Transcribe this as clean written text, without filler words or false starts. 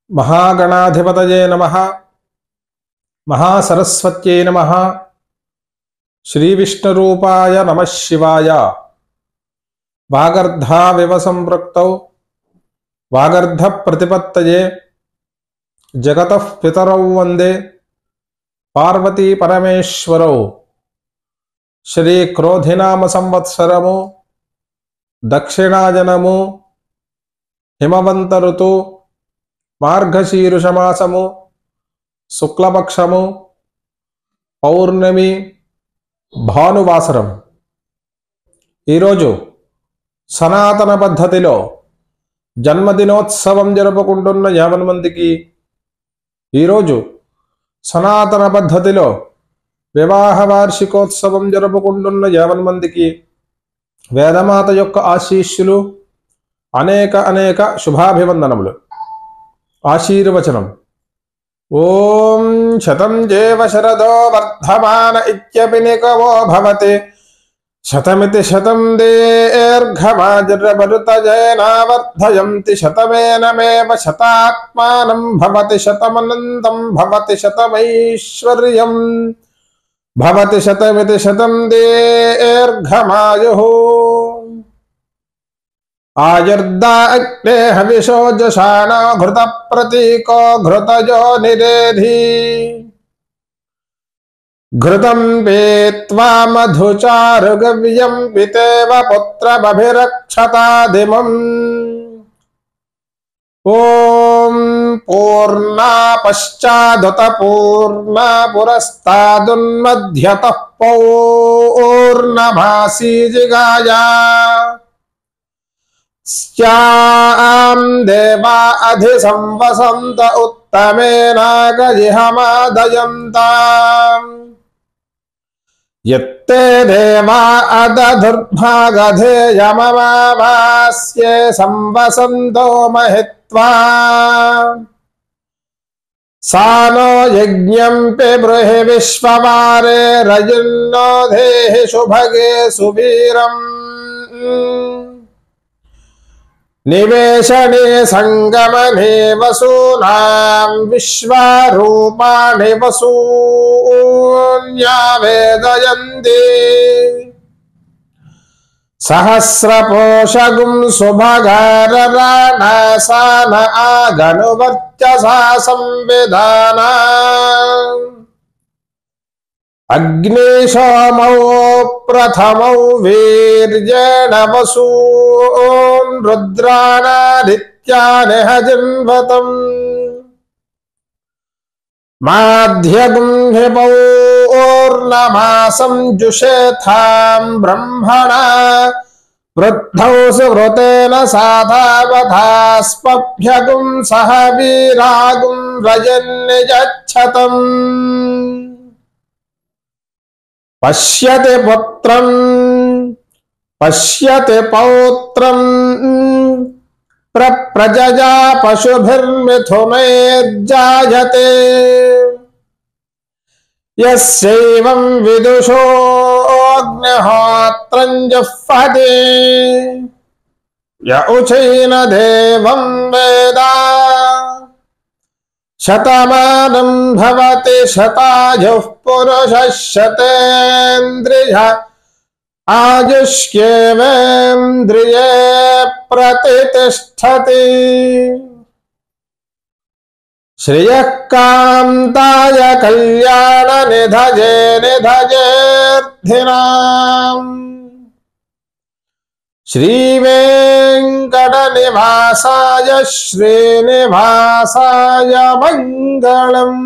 महागणाधिपतये नमः। महासरस्वत्यै नमः। श्रीविष्णुरूपाय नमः शिवाय। वागर्धाविव संपृक्तौ वागर्धप्रतिपत्तये जगतः पितरौ वन्दे पार्वती परमेश्वरौ। श्रीक्रोधिनाम संवत्सरमु दक्षिणायनमु हिमवंत ऋतु మార్గశీర్షమాసము శుక్లపక్షము పౌర్ణమి భానువాసరం. ఈరోజు సనాతన పద్ధతిలో జన్మదినోత్సవం జరుపుకుంటున్న 50 మందికి, ఈరోజు సనాతన పద్ధతిలో వివాహ వార్షికోత్సవం జరుపుకుంటున్న 50 మందికి వేదమాత యొక్క ఆశీస్సులు, అనేక శుభాభివందనములు. ఆశీర్వచనం. ఓం శతం జీవ శరదో వర్ధమాన ఇత్యపినికవో భవతి శతమితి శతం దీర్ఘమాజరమరుతజేనావర్ధయంతి శతమేనమేవ శతాత్మానం భవతి శతమనంతం భవతి శతమైశ్వర్యం భవతి శతమితి శతం దీర్ఘమాయుః. आयुर्दा अग्ने हविषो जशानो घृत प्रतीको घृतजो निरेधि घृतं पीत्वा मधुचारुगव्यं पितेव पुत्रमभिरक्षतादिमम्. ॐ पूर्णा पश्चादुत पूर्णा पुरस्तादुन्मध्यतः पौर्णमासी जिगाया स्याम देवा अधिसंवसन्त उत्तमेनागजिहमादयन्ताम् यत्ते देवा अदधुर्भागधेयममावास्ये संवसन्तो महित्वा सानो यज्ञं पिबृहि विश्ववारे रजिन्नो धेहि शुभगे सुवीरम्. निवेशने संगमने वसूनां विश्वरूपाणि वसून्या वेदयन्ति सहस्रपोषगुं सुभगारराणासान आगनुवर्चसा संविधाना अग्निशोमौ प्रथमौ वीर्येण वसून् रुद्राणादित्यानि हजिन्वतम् माध्यगुं हि पौर्णमासं जुषेथां ब्रह्मणा वृद्धौ सुहृतेन साधावधास्पभ्यगुं सह वीरागुं रजन्निजच्छतम्. पश्यति पुत्रं पश्यति पौत्रं प्रजया पशुभिर्मिथुनैर्जायते यस्यैवं विदुषोऽग्निहोत्रं जुह्वति य उचैन देवं वेद शतमानं भवति शतायुः पुरुषः शतेन्द्रियः आयुष्येवेन्द्रिये प्रतिष्ठति. श्रियः कान्ताय कल्याणनिधये निधयेऽर्थिनाम् श्रीवेङ्कटनिवासाय श्रीनिवासाय मङ्गलम्.